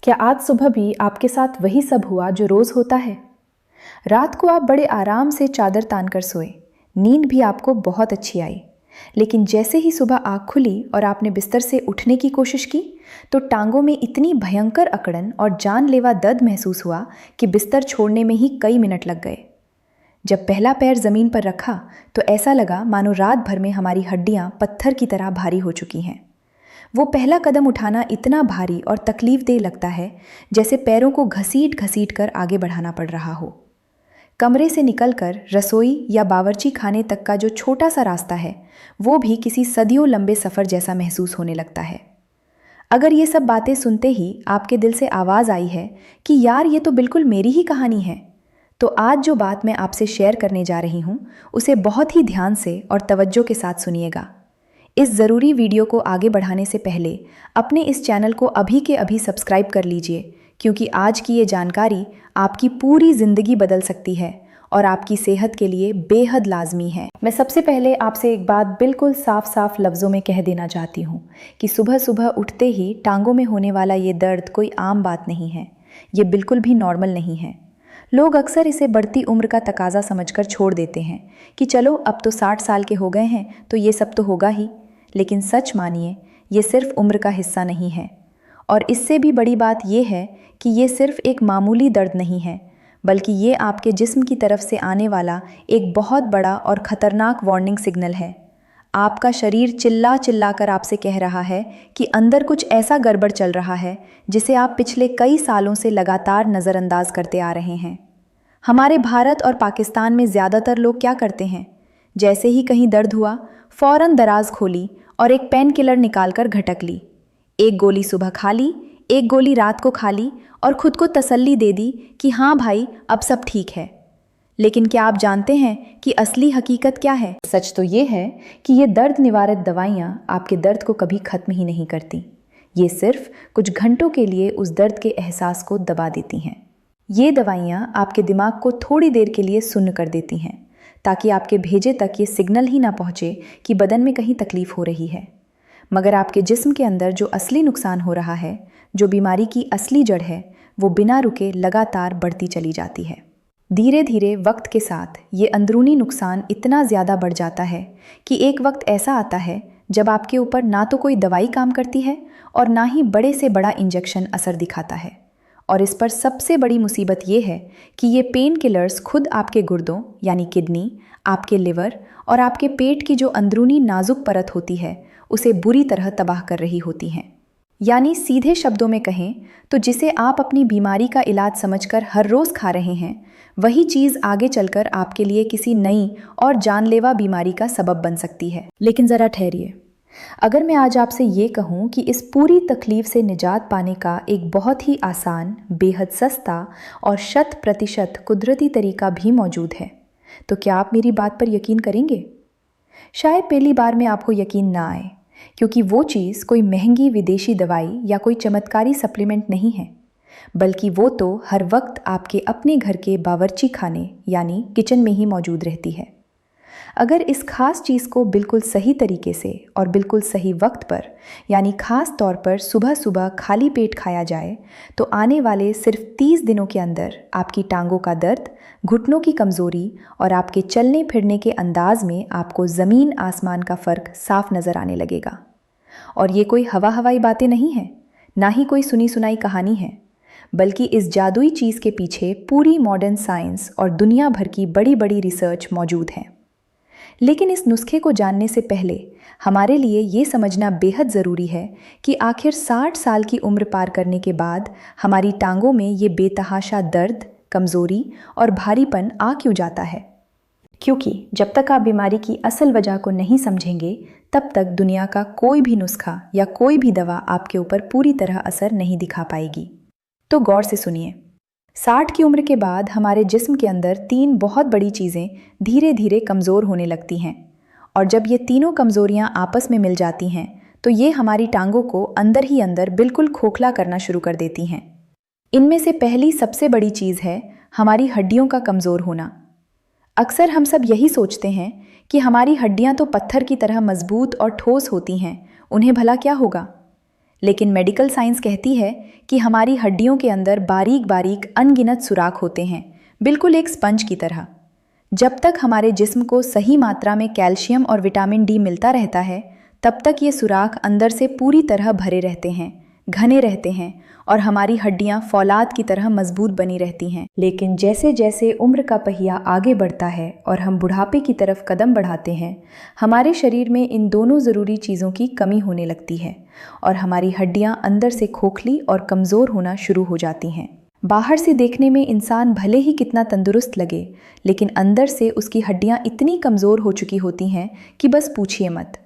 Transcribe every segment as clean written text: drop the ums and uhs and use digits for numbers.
क्या आज सुबह भी आपके साथ वही सब हुआ जो रोज होता है? रात को आप बड़े आराम से चादर तान कर सोए, नींद भी आपको बहुत अच्छी आई। लेकिन जैसे ही सुबह आँख खुली और आपने बिस्तर से उठने की कोशिश की, तो टांगों में इतनी भयंकर अकड़न और जानलेवा दर्द महसूस हुआ कि बिस्तर छोड़ने में ही कई मिनट लग गए। जब पहला पैर जमीन पर रखा, तो ऐसा लगा मानो रात भर में हमारी हड्डियां पत्थर की तरह भारी हो चुकी हैं। वो पहला कदम उठाना इतना भारी और तकलीफदेह लगता है, जैसे पैरों को घसीट घसीट कर आगे बढ़ाना पड़ रहा हो। कमरे से निकलकर रसोई या बावर्ची खाने तक का जो छोटा सा रास्ता है, वो भी किसी सदियों लंबे सफ़र जैसा महसूस होने लगता है। अगर ये सब बातें सुनते ही आपके दिल से आवाज़ आई है कि यार ये तो बिल्कुल मेरी ही कहानी है, तो आज जो बात मैं आपसे शेयर करने जा रही हूँ, उसे बहुत ही ध्यान से और तवज्जो के साथ सुनिएगा। इस ज़रूरी वीडियो को आगे बढ़ाने से पहले अपने इस चैनल को अभी के अभी सब्सक्राइब कर लीजिए, क्योंकि आज की ये जानकारी आपकी पूरी ज़िंदगी बदल सकती है और आपकी सेहत के लिए बेहद लाजमी है। मैं सबसे पहले आपसे एक बात बिल्कुल साफ साफ लफ्ज़ों में कह देना चाहती हूँ कि सुबह सुबह उठते ही टांगों में होने वाला ये दर्द कोई आम बात नहीं है। ये बिल्कुल भी नॉर्मल नहीं है। लोग अक्सर इसे बढ़ती उम्र का तकाजा समझकर छोड़ देते हैं कि चलो अब तो 60 साल के हो गए हैं तो ये सब तो होगा ही। लेकिन सच मानिए, ये सिर्फ उम्र का हिस्सा नहीं है। और इससे भी बड़ी बात यह है कि ये सिर्फ एक मामूली दर्द नहीं है, बल्कि ये आपके जिस्म की तरफ से आने वाला एक बहुत बड़ा और ख़तरनाक वार्निंग सिग्नल है। आपका शरीर चिल्ला चिल्ला कर आपसे कह रहा है कि अंदर कुछ ऐसा गड़बड़ चल रहा है जिसे आप पिछले कई सालों से लगातार नज़रअंदाज करते आ रहे हैं। हमारे भारत और पाकिस्तान में ज़्यादातर लोग क्या करते हैं, जैसे ही कहीं दर्द हुआ, फ़ौरन दराज खोली और एक पेन किलर निकाल कर घटक ली। एक गोली सुबह खा ली, एक गोली रात को खा ली और खुद को तसल्ली दे दी कि हाँ भाई अब सब ठीक है। लेकिन क्या आप जानते हैं कि असली हकीकत क्या है? सच तो ये है कि ये दर्द निवारक दवाइयाँ आपके दर्द को कभी ख़त्म ही नहीं करती। ये सिर्फ कुछ घंटों के लिए उस दर्द के एहसास को दबा देती हैं। ये दवाइयाँ आपके दिमाग को थोड़ी देर के लिए सुन्न कर देती हैं, ताकि आपके भेजे तक ये सिग्नल ही ना पहुँचे कि बदन में कहीं तकलीफ़ हो रही है। मगर आपके जिस्म के अंदर जो असली नुकसान हो रहा है, जो बीमारी की असली जड़ है, वो बिना रुके लगातार बढ़ती चली जाती है। धीरे धीरे वक्त के साथ ये अंदरूनी नुकसान इतना ज़्यादा बढ़ जाता है कि एक वक्त ऐसा आता है जब आपके ऊपर ना तो कोई दवाई काम करती है और ना ही बड़े से बड़ा इंजेक्शन असर दिखाता है। और इस पर सबसे बड़ी मुसीबत ये है कि ये पेन किलर्स खुद आपके गुर्दों यानी किडनी, आपके लिवर और आपके पेट की जो अंदरूनी नाजुक परत होती है, उसे बुरी तरह तबाह कर रही होती हैं। यानी सीधे शब्दों में कहें तो जिसे आप अपनी बीमारी का इलाज समझकर हर रोज़ खा रहे हैं, वही चीज़ आगे चलकर आपके लिए किसी नई और जानलेवा बीमारी का सबब बन सकती है। लेकिन ज़रा ठहरिए, अगर मैं आज आपसे ये कहूँ कि इस पूरी तकलीफ से निजात पाने का एक बहुत ही आसान, बेहद सस्ता और 100% कुदरती तरीका भी मौजूद है, तो क्या आप मेरी बात पर यकीन करेंगे? शायद पहली बार में आपको यकीन ना आए, क्योंकि वो चीज़ कोई महंगी विदेशी दवाई या कोई चमत्कारी सप्लीमेंट नहीं है, बल्कि वो तो हर वक्त आपके अपने घर के बावर्ची खाने यानी किचन में ही मौजूद रहती है। अगर इस खास चीज़ को बिल्कुल सही तरीके से और बिल्कुल सही वक्त पर, यानी खास तौर पर सुबह सुबह खाली पेट खाया जाए, तो आने वाले सिर्फ 30 दिनों के अंदर आपकी टांगों का दर्द, घुटनों की कमज़ोरी और आपके चलने फिरने के अंदाज में आपको ज़मीन आसमान का फ़र्क साफ नज़र आने लगेगा। और ये कोई हवाई बातें नहीं हैं, ना ही कोई सुनी सुनाई कहानी है, बल्कि इस जादुई चीज़ के पीछे पूरी मॉडर्न साइंस और दुनिया भर की बड़ी बड़ी रिसर्च मौजूद है। लेकिन इस नुस्खे को जानने से पहले हमारे लिए ये समझना बेहद ज़रूरी है कि आखिर 60 साल की उम्र पार करने के बाद हमारी टांगों में ये बेतहाशा दर्द, कमज़ोरी और भारीपन आ क्यों जाता है। क्योंकि जब तक आप बीमारी की असल वजह को नहीं समझेंगे, तब तक दुनिया का कोई भी नुस्खा या कोई भी दवा आपके ऊपर पूरी तरह असर नहीं दिखा पाएगी। तो गौर से सुनिए। 60 की उम्र के बाद हमारे जिस्म के अंदर 3 बहुत बड़ी चीज़ें धीरे धीरे कमज़ोर होने लगती हैं, और जब ये तीनों कमज़ोरियाँ आपस में मिल जाती हैं, तो ये हमारी टांगों को अंदर ही अंदर बिल्कुल खोखला करना शुरू कर देती हैं। इनमें से पहली सबसे बड़ी चीज़ है हमारी हड्डियों का कमज़ोर होना। अक्सर हम सब यही सोचते हैं कि हमारी हड्डियाँ तो पत्थर की तरह मजबूत और ठोस होती हैं, उन्हें भला क्या होगा। लेकिन मेडिकल साइंस कहती है कि हमारी हड्डियों के अंदर बारीक बारीक अनगिनत सुराख होते हैं, बिल्कुल एक स्पंज की तरह। जब तक हमारे जिस्म को सही मात्रा में कैल्शियम और विटामिन डी मिलता रहता है, तब तक ये सुराख अंदर से पूरी तरह भरे रहते हैं, घने रहते हैं और हमारी हड्डियां फौलाद की तरह मजबूत बनी रहती हैं। लेकिन जैसे जैसे उम्र का पहिया आगे बढ़ता है और हम बुढ़ापे की तरफ कदम बढ़ाते हैं, हमारे शरीर में इन दोनों ज़रूरी चीज़ों की कमी होने लगती है और हमारी हड्डियां अंदर से खोखली और कमज़ोर होना शुरू हो जाती हैं। बाहर से देखने में इंसान भले ही कितना तंदुरुस्त लगे, लेकिन अंदर से उसकी हड्डियां इतनी कमज़ोर हो चुकी होती हैं कि बस पूछिए मत।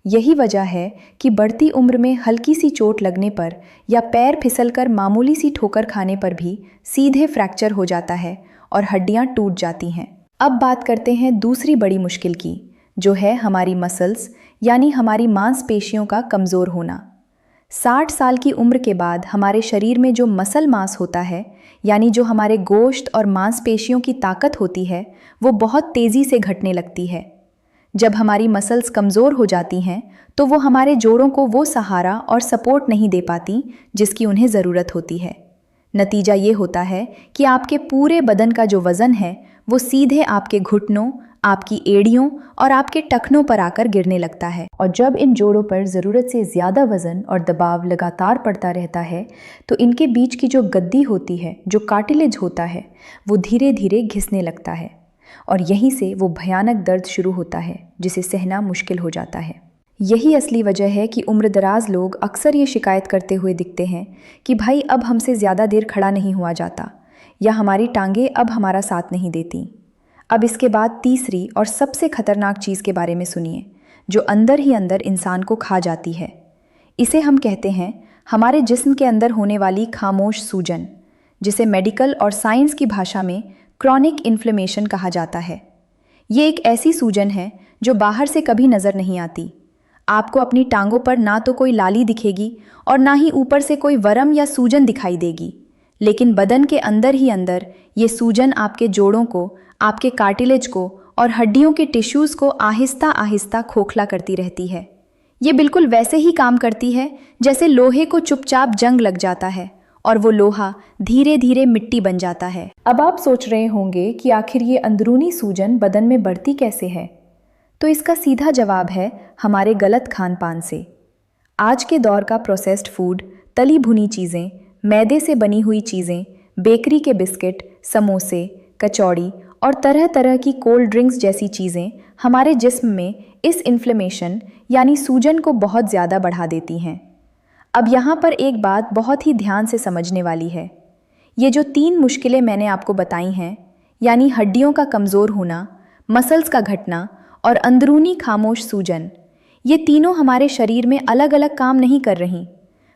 यही वजह है कि बढ़ती उम्र में हल्की सी चोट लगने पर या पैर फिसलकर मामूली सी ठोकर खाने पर भी सीधे फ्रैक्चर हो जाता है और हड्डियां टूट जाती हैं। अब बात करते हैं दूसरी बड़ी मुश्किल की, जो है हमारी मसल्स यानी हमारी मांसपेशियों का कमज़ोर होना। 60 साल की उम्र के बाद हमारे शरीर में जो मसल मास होता है, यानी जो हमारे गोश्त और मांसपेशियों की ताकत होती है, वो बहुत तेज़ी से घटने लगती है। जब हमारी मसल्स कमज़ोर हो जाती हैं तो वो हमारे जोड़ों को वो सहारा और सपोर्ट नहीं दे पाती जिसकी उन्हें ज़रूरत होती है। नतीजा ये होता है कि आपके पूरे बदन का जो वज़न है वो सीधे आपके घुटनों, आपकी एड़ियों और आपके टखनों पर आकर गिरने लगता है। और जब इन जोड़ों पर ज़रूरत से ज़्यादा वज़न और दबाव लगातार पड़ता रहता है तो इनके बीच की जो गद्दी होती है, जो कार्टिलेज होता है, वो धीरे धीरे घिसने लगता है और यहीं से वो भयानक दर्द शुरू होता है जिसे सहना मुश्किल हो जाता है। यही असली वजह है कि उम्रदराज लोग अक्सर ये शिकायत करते हुए दिखते हैं कि भाई अब हमसे ज़्यादा देर खड़ा नहीं हुआ जाता, या हमारी टांगें अब हमारा साथ नहीं देती। अब इसके बाद तीसरी और सबसे खतरनाक चीज़ के बारे में सुनिए, जो अंदर ही अंदर इंसान को खा जाती है। इसे हम कहते हैं हमारे जिस्म के अंदर होने वाली खामोश सूजन, जिसे मेडिकल और साइंस की भाषा में क्रॉनिक इन्फ्लेमेशन कहा जाता है। ये एक ऐसी सूजन है जो बाहर से कभी नज़र नहीं आती। आपको अपनी टांगों पर ना तो कोई लाली दिखेगी और ना ही ऊपर से कोई वरम या सूजन दिखाई देगी, लेकिन बदन के अंदर ही अंदर ये सूजन आपके जोड़ों को, आपके कार्टिलेज को और हड्डियों के टिश्यूज़ को आहिस्ता आहिस्ता खोखला करती रहती है। ये बिल्कुल वैसे ही काम करती है जैसे लोहे को चुपचाप जंग लग जाता है और वो लोहा धीरे धीरे मिट्टी बन जाता है। अब आप सोच रहे होंगे कि आखिर ये अंदरूनी सूजन बदन में बढ़ती कैसे है? तो इसका सीधा जवाब है हमारे गलत खान पान से। आज के दौर का प्रोसेस्ड फूड, तली भुनी चीज़ें, मैदे से बनी हुई चीज़ें, बेकरी के बिस्किट, समोसे, कचौड़ी और तरह तरह की कोल्ड ड्रिंक्स जैसी चीज़ें हमारे जिस्म में इस इन्फ्लेमेशन यानी सूजन को बहुत ज़्यादा बढ़ा देती हैं। अब यहाँ पर एक बात बहुत ही ध्यान से समझने वाली है। ये जो 3 मुश्किलें मैंने आपको बताई हैं, यानी हड्डियों का कमज़ोर होना, मसल्स का घटना और अंदरूनी खामोश सूजन, ये तीनों हमारे शरीर में अलग अलग काम नहीं कर रही,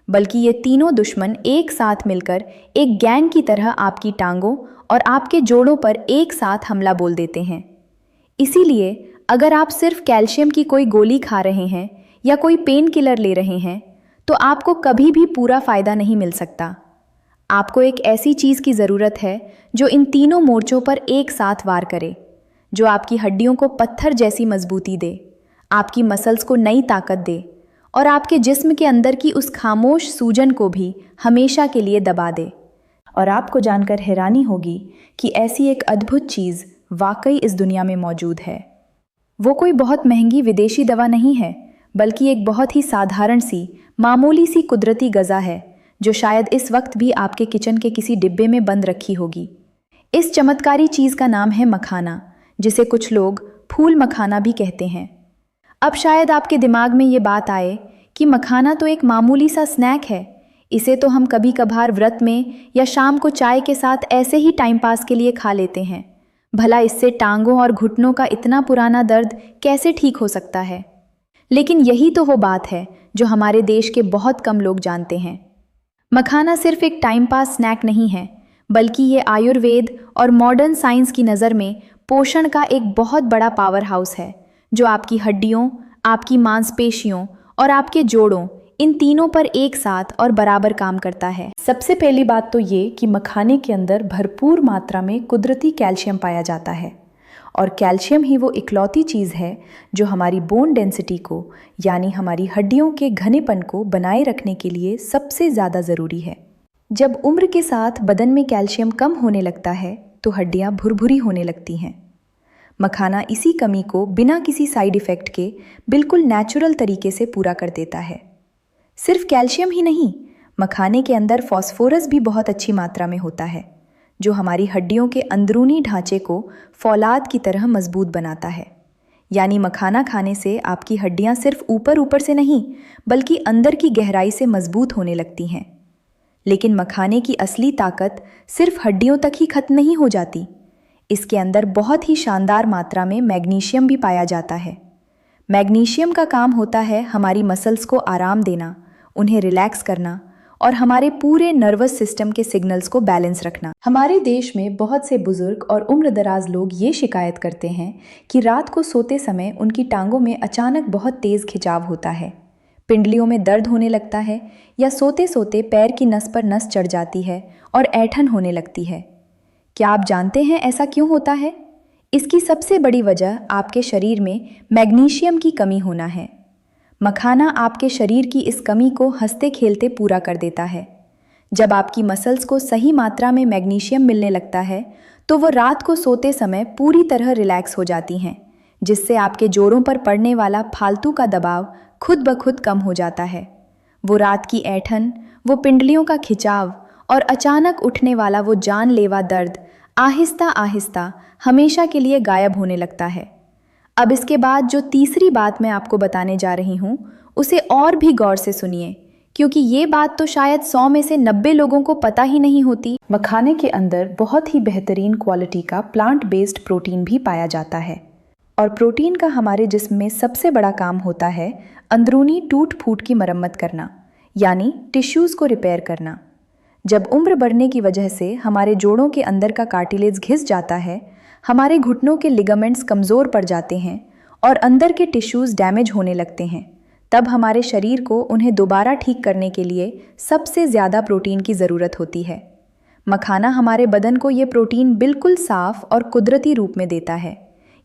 बल्कि ये तीनों दुश्मन एक साथ मिलकर एक गैंग की तरह आपकी टांगों और आपके जोड़ों पर एक साथ हमला बोल देते हैं। इसीलिए अगर आप सिर्फ कैल्शियम की कोई गोली खा रहे हैं या कोई पेन किलर ले रहे हैं तो आपको कभी भी पूरा फ़ायदा नहीं मिल सकता। आपको एक ऐसी चीज़ की ज़रूरत है जो इन तीनों मोर्चों पर एक साथ वार करे, जो आपकी हड्डियों को पत्थर जैसी मजबूती दे, आपकी मसल्स को नई ताकत दे और आपके जिस्म के अंदर की उस खामोश सूजन को भी हमेशा के लिए दबा दे। और आपको जानकर हैरानी होगी कि ऐसी एक अद्भुत चीज़ वाकई इस दुनिया में मौजूद है। वो कोई बहुत महंगी विदेशी दवा नहीं है, बल्कि एक बहुत ही साधारण सी, मामूली सी कुदरती ग़िज़ा है जो शायद इस वक्त भी आपके किचन के किसी डिब्बे में बंद रखी होगी। इस चमत्कारी चीज़ का नाम है मखाना, जिसे कुछ लोग फूल मखाना भी कहते हैं। अब शायद आपके दिमाग में ये बात आए कि मखाना तो एक मामूली सा स्नैक है, इसे तो हम कभी कभार व्रत में या शाम को चाय के साथ ऐसे ही टाइम पास के लिए खा लेते हैं। भला इससे टांगों और घुटनों का इतना पुराना दर्द कैसे ठीक हो सकता है? लेकिन यही तो वो बात है जो हमारे देश के बहुत कम लोग जानते हैं। मखाना सिर्फ एक टाइम पास स्नैक नहीं है, बल्कि ये आयुर्वेद और मॉडर्न साइंस की नज़र में पोषण का एक बहुत बड़ा पावर हाउस है, जो आपकी हड्डियों, आपकी मांसपेशियों और आपके जोड़ों, इन तीनों पर एक साथ और बराबर काम करता है। सबसे पहली बात तो ये कि मखाने के अंदर भरपूर मात्रा में कुदरती कैल्शियम पाया जाता है और कैल्शियम ही वो इकलौती चीज़ है जो हमारी बोन डेंसिटी को यानी हमारी हड्डियों के घनेपन को बनाए रखने के लिए सबसे ज़्यादा ज़रूरी है। जब उम्र के साथ बदन में कैल्शियम कम होने लगता है तो हड्डियाँ भुरभुरी होने लगती हैं। मखाना इसी कमी को बिना किसी साइड इफ़ेक्ट के बिल्कुल नेचुरल तरीके से पूरा कर देता है। सिर्फ कैल्शियम ही नहीं, मखाने के अंदर फॉस्फोरस भी बहुत अच्छी मात्रा में होता है जो हमारी हड्डियों के अंदरूनी ढांचे को फौलाद की तरह मजबूत बनाता है। यानी मखाना खाने से आपकी हड्डियां सिर्फ ऊपर ऊपर से नहीं बल्कि अंदर की गहराई से मजबूत होने लगती हैं। लेकिन मखाने की असली ताकत सिर्फ हड्डियों तक ही खत्म नहीं हो जाती। इसके अंदर बहुत ही शानदार मात्रा में मैग्नीशियम भी पाया जाता है। मैग्नीशियम का काम होता है हमारी मसल्स को आराम देना, उन्हें रिलैक्स करना और हमारे पूरे नर्वस सिस्टम के सिग्नल्स को बैलेंस रखना। हमारे देश में बहुत से बुजुर्ग और उम्रदराज लोग ये शिकायत करते हैं कि रात को सोते समय उनकी टांगों में अचानक बहुत तेज़ खिंचाव होता है, पिंडलियों में दर्द होने लगता है या सोते सोते पैर की नस पर नस चढ़ जाती है और ऐंठन होने लगती है। क्या आप जानते हैं ऐसा क्यों होता है? इसकी सबसे बड़ी वजह आपके शरीर में मैग्नीशियम की कमी होना है। मखाना आपके शरीर की इस कमी को हंसते खेलते पूरा कर देता है। जब आपकी मसल्स को सही मात्रा में मैग्नीशियम मिलने लगता है तो वो रात को सोते समय पूरी तरह रिलैक्स हो जाती हैं, जिससे आपके जोड़ों पर पड़ने वाला फालतू का दबाव खुद ब खुद कम हो जाता है। वो रात की ऐंठन, वो पिंडलियों का खिंचाव और अचानक उठने वाला वो जानलेवा दर्द आहिस्ता आहिस्ता हमेशा के लिए गायब होने लगता है। अब इसके बाद जो तीसरी बात मैं आपको बताने जा रही हूँ उसे और भी गौर से सुनिए, क्योंकि ये बात तो शायद 100 में से 90 लोगों को पता ही नहीं होती। मखाने के अंदर बहुत ही बेहतरीन क्वालिटी का प्लांट बेस्ड प्रोटीन भी पाया जाता है और प्रोटीन का हमारे जिस्म में सबसे बड़ा काम होता है अंदरूनी टूट फूट की मरम्मत करना, यानी टिश्यूज़ को रिपेयर करना। जब उम्र बढ़ने की वजह से हमारे जोड़ों के अंदर का कार्टिलेज घिस जाता है, हमारे घुटनों के लिगामेंट्स कमज़ोर पड़ जाते हैं और अंदर के टिश्यूज़ डैमेज होने लगते हैं, तब हमारे शरीर को उन्हें दोबारा ठीक करने के लिए सबसे ज़्यादा प्रोटीन की ज़रूरत होती है। मखाना हमारे बदन को ये प्रोटीन बिल्कुल साफ और कुदरती रूप में देता है।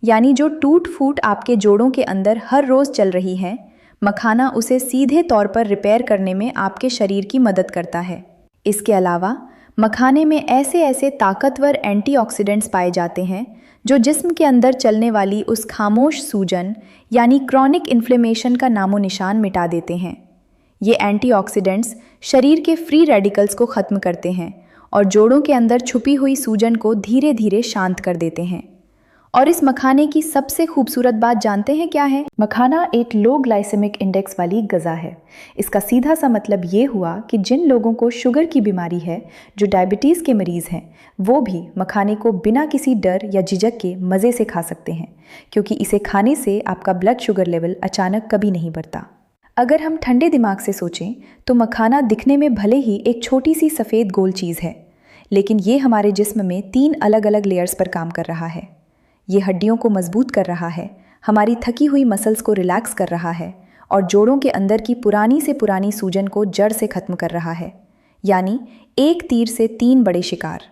यानी जो टूट फूट आपके जोड़ों के अंदर हर रोज़ चल रही है, मखाना उसे सीधे तौर पर रिपेयर करने में आपके शरीर की मदद करता है। इसके अलावा मखाने में ऐसे ऐसे ताकतवर एंटीऑक्सीडेंट्स पाए जाते हैं जो जिस्म के अंदर चलने वाली उस खामोश सूजन यानी क्रॉनिक इन्फ्लेमेशन का नामो निशान मिटा देते हैं। ये एंटीऑक्सीडेंट्स शरीर के फ्री रेडिकल्स को ख़त्म करते हैं और जोड़ों के अंदर छुपी हुई सूजन को धीरे धीरे शांत कर देते हैं। और इस मखाने की सबसे खूबसूरत बात जानते हैं क्या है? मखाना एक लो ग्लाइसेमिक इंडेक्स वाली गज़ा है। इसका सीधा सा मतलब ये हुआ कि जिन लोगों को शुगर की बीमारी है, जो डायबिटीज़ के मरीज़ हैं, वो भी मखाने को बिना किसी डर या झिझक के मज़े से खा सकते हैं, क्योंकि इसे खाने से आपका ब्लड शुगर लेवल अचानक कभी नहीं बढ़ता। अगर हम ठंडे दिमाग से सोचें तो मखाना दिखने में भले ही एक छोटी सी सफ़ेद गोल चीज़ है, लेकिन ये हमारे जिस्म में 3 अलग अलग लेयर्स पर काम कर रहा है। ये हड्डियों को मजबूत कर रहा है, हमारी थकी हुई मसल्स को रिलैक्स कर रहा है और जोड़ों के अंदर की पुरानी से पुरानी सूजन को जड़ से ख़त्म कर रहा है। यानी एक तीर से 3 बड़े शिकार।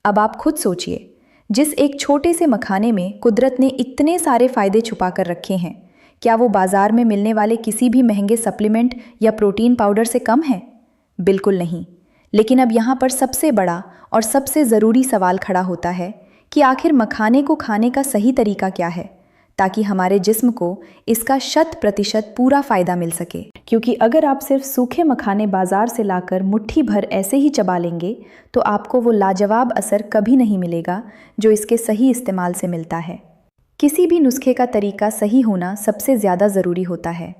अब आप खुद सोचिए, जिस एक छोटे से मखाने में कुदरत ने इतने सारे फ़ायदे छुपा कर रखे हैं, क्या वो बाज़ार में मिलने वाले किसी भी महंगे सप्लीमेंट या प्रोटीन पाउडर से कम है? बिल्कुल नहीं। लेकिन अब यहाँ पर सबसे बड़ा और सबसे ज़रूरी सवाल खड़ा होता है कि आखिर मखाने को खाने का सही तरीका क्या है, ताकि हमारे जिस्म को इसका 100% पूरा फ़ायदा मिल सके। क्योंकि अगर आप सिर्फ सूखे मखाने बाज़ार से लाकर मुट्ठी भर ऐसे ही चबा लेंगे तो आपको वो लाजवाब असर कभी नहीं मिलेगा जो इसके सही इस्तेमाल से मिलता है। किसी भी नुस्खे का तरीका सही होना सबसे ज़्यादा ज़रूरी होता है।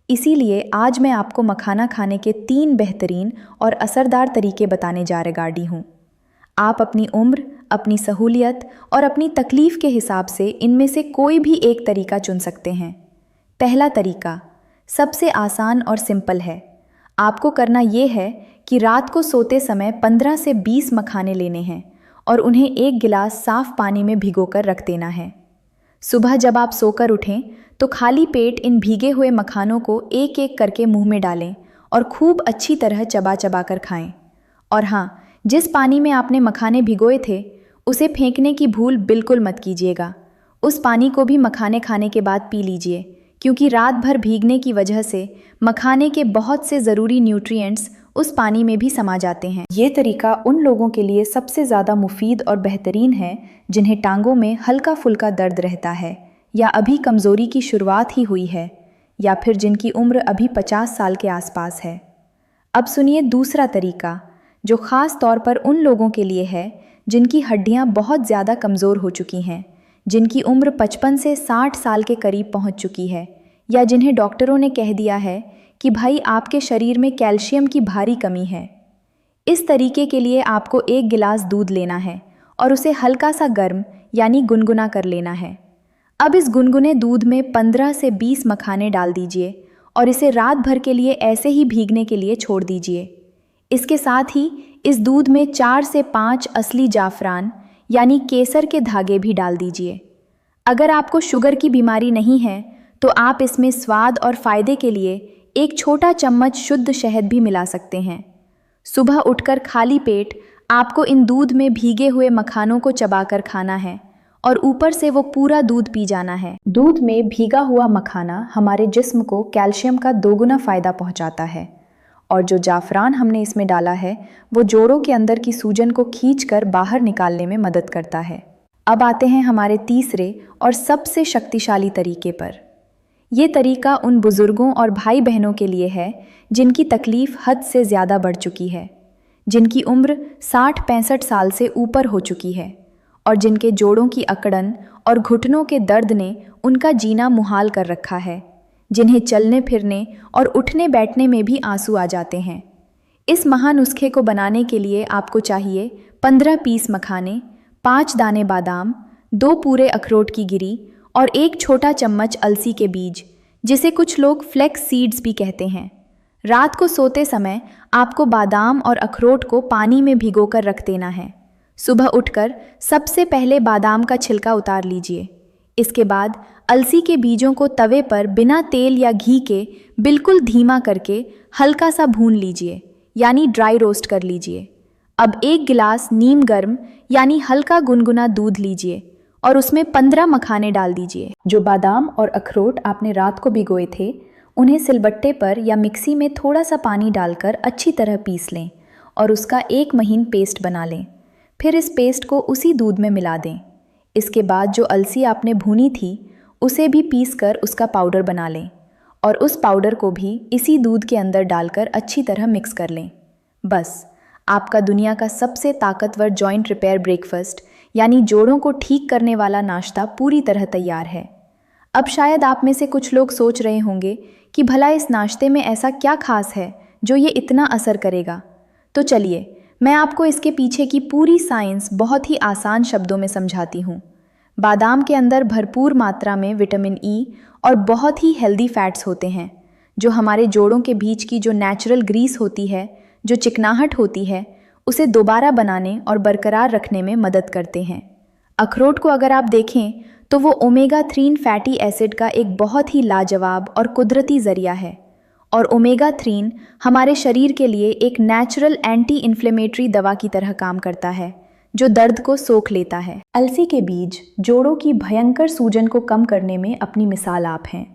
इसीलिए आज मैं आपको मखाना खाने के 3 बेहतरीन और असरदार तरीके बताने जा रही हूँ। आप अपनी उम्र, अपनी सहूलियत और अपनी तकलीफ़ के हिसाब से इनमें से कोई भी एक तरीका चुन सकते हैं। पहला तरीका सबसे आसान और सिंपल है। आपको करना ये है कि रात को सोते समय 15 से 20 मखाने लेने हैं और उन्हें 1 गिलास साफ़ पानी में भिगोकर रख देना है। सुबह जब आप सोकर उठें तो खाली पेट इन भीगे हुए मखानों को एक एक करके मुंह में डालें और खूब अच्छी तरह चबा चबा कर खाएं। और हाँ, जिस पानी में आपने मखाने भिगोए थे उसे फेंकने की भूल बिल्कुल मत कीजिएगा। उस पानी को भी मखाने खाने के बाद पी लीजिए, क्योंकि रात भर भीगने की वजह से मखाने के बहुत से ज़रूरी न्यूट्रिएंट्स उस पानी में भी समा जाते हैं। ये तरीका उन लोगों के लिए सबसे ज़्यादा मुफीद और बेहतरीन है जिन्हें टांगों में हल्का फुल्का दर्द रहता है, या अभी कमज़ोरी की शुरुआत ही हुई है, या फिर जिनकी उम्र अभी 50 साल के आसपास है। अब सुनिए दूसरा तरीका, जो ख़ास तौर पर उन लोगों के लिए है जिनकी हड्डियाँ बहुत ज़्यादा कमज़ोर हो चुकी हैं, जिनकी उम्र 55 से 60 साल के करीब पहुंच चुकी है, या जिन्हें डॉक्टरों ने कह दिया है कि भाई आपके शरीर में कैल्शियम की भारी कमी है। इस तरीके के लिए आपको 1 गिलास दूध लेना है और उसे हल्का सा गर्म यानी गुनगुना कर लेना है। अब इस गुनगुने दूध में 15 से 20 मखाने डाल दीजिए और इसे रात भर के लिए ऐसे ही भीगने के लिए छोड़ दीजिए। इसके साथ ही इस दूध में 4 से 5 असली जाफरान यानी केसर के धागे भी डाल दीजिए। अगर आपको शुगर की बीमारी नहीं है तो आप इसमें स्वाद और फ़ायदे के लिए 1 छोटा चम्मच शुद्ध शहद भी मिला सकते हैं। सुबह उठकर खाली पेट आपको इन दूध में भीगे हुए मखानों को चबाकर खाना है और ऊपर से वो पूरा दूध पी जाना है। दूध में भीगा हुआ मखाना हमारे जिस्म को कैल्शियम का 2 गुना फ़ायदा पहुंचाता है, और जो जाफरान हमने इसमें डाला है वो जोड़ों के अंदर की सूजन को खींचकर बाहर निकालने में मदद करता है। अब आते हैं हमारे तीसरे और सबसे शक्तिशाली तरीके पर। ये तरीका उन बुज़ुर्गों और भाई बहनों के लिए है जिनकी तकलीफ़ हद से ज़्यादा बढ़ चुकी है, जिनकी उम्र 60-65 साल से ऊपर हो चुकी है और जिनके जोड़ों की अकड़न और घुटनों के दर्द ने उनका जीना मुहाल कर रखा है, जिन्हें चलने फिरने और उठने बैठने में भी आंसू आ जाते हैं। इस महानुस्खे को बनाने के लिए आपको चाहिए 15 पीस मखाने, 5 दाने बादाम, 2 पूरे अखरोट की गिरी और 1 छोटा चम्मच अलसी के बीज, जिसे कुछ लोग फ्लेक्स सीड्स भी कहते हैं। रात को सोते समय आपको बादाम और अखरोट को पानी में भिगोकर रख देना है। सुबह उठकर सबसे पहले बादाम का छिलका उतार लीजिए। इसके बाद अलसी के बीजों को तवे पर बिना तेल या घी के बिल्कुल धीमा करके हल्का सा भून लीजिए, यानी ड्राई रोस्ट कर लीजिए। अब 1 गिलास नीम गर्म यानी हल्का गुनगुना दूध लीजिए और उसमें 15 मखाने डाल दीजिए। जो बादाम और अखरोट आपने रात को भिगोए थे, उन्हें सिलबट्टे पर या मिक्सी में थोड़ा सा पानी डालकर अच्छी तरह पीस लें और उसका एक महीन पेस्ट बना लें। फिर इस पेस्ट को उसी दूध में मिला दें। इसके बाद जो अलसी आपने भूनी थी उसे भी पीसकर उसका पाउडर बना लें और उस पाउडर को भी इसी दूध के अंदर डालकर अच्छी तरह मिक्स कर लें। बस आपका दुनिया का सबसे ताकतवर जॉइंट रिपेयर ब्रेकफास्ट यानी जोड़ों को ठीक करने वाला नाश्ता पूरी तरह तैयार है। अब शायद आप में से कुछ लोग सोच रहे होंगे कि भला इस नाश्ते में ऐसा क्या खास है जो ये इतना असर करेगा। तो चलिए मैं आपको इसके पीछे की पूरी साइंस बहुत ही आसान शब्दों में समझाती हूँ। बादाम के अंदर भरपूर मात्रा में विटामिन ई और बहुत ही हेल्दी फैट्स होते हैं, जो हमारे जोड़ों के बीच की जो नेचुरल ग्रीस होती है, जो चिकनाहट होती है, उसे दोबारा बनाने और बरकरार रखने में मदद करते हैं। अखरोट को अगर आप देखें तो वो ओमेगा 3 फैटी एसिड का एक बहुत ही लाजवाब और कुदरती ज़रिया है, और ओमेगा 3 हमारे शरीर के लिए एक नेचुरल एंटी इन्फ्लेमेटरी दवा की तरह काम करता है, जो दर्द को सोख लेता है। अलसी के बीज जोड़ों की भयंकर सूजन को कम करने में अपनी मिसाल आप हैं,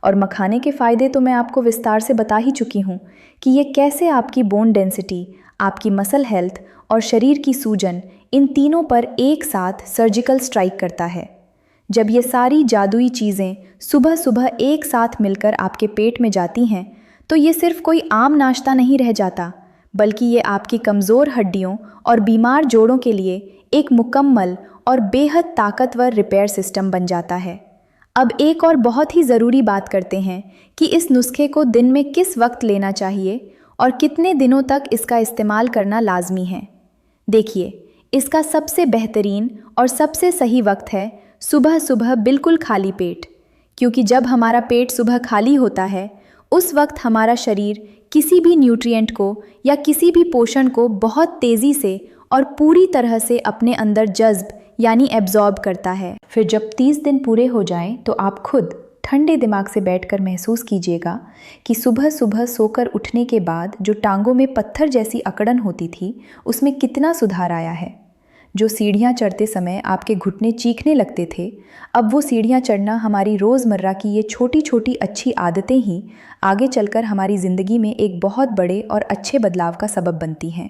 और मखाने के फ़ायदे तो मैं आपको विस्तार से बता ही चुकी हूँ कि ये कैसे आपकी बोन डेंसिटी, आपकी मसल हेल्थ और शरीर की सूजन, इन तीनों पर एक साथ सर्जिकल स्ट्राइक करता है। जब ये सारी जादुई चीज़ें सुबह सुबह एक साथ मिलकर आपके पेट में जाती हैं तो ये सिर्फ कोई आम नाश्ता नहीं रह जाता, बल्कि ये आपकी कमज़ोर हड्डियों और बीमार जोड़ों के लिए एक मुकम्मल और बेहद ताकतवर रिपेयर सिस्टम बन जाता है। अब एक और बहुत ही ज़रूरी बात करते हैं कि इस नुस्खे को दिन में किस वक्त लेना चाहिए और कितने दिनों तक इसका इस्तेमाल करना लाजमी है। देखिए, इसका सबसे बेहतरीन और सबसे सही वक्त है सुबह सुबह बिल्कुल खाली पेट, क्योंकि जब हमारा पेट सुबह खाली होता है उस वक्त हमारा शरीर किसी भी न्यूट्रिएंट को या किसी भी पोषण को बहुत तेज़ी से और पूरी तरह से अपने अंदर जज्ब यानी एब्जॉर्ब करता है। फिर जब 30 दिन पूरे हो जाएं तो आप खुद ठंडे दिमाग से बैठकर महसूस कीजिएगा कि सुबह सुबह सोकर उठने के बाद जो टांगों में पत्थर जैसी अकड़न होती थी उसमें कितना सुधार आया है। जो सीढ़ियाँ चढ़ते समय आपके घुटने चीखने लगते थे, अब वो सीढ़ियाँ चढ़ना हमारी रोज़मर्रा की ये छोटी छोटी अच्छी आदतें ही आगे चलकर हमारी ज़िंदगी में एक बहुत बड़े और अच्छे बदलाव का सबब बनती हैं।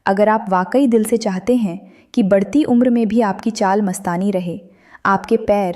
अगर आप वाकई दिल से चाहते हैं कि बढ़ती उम्र में भी आपकी चाल मस्तानी रहे, आपके पैर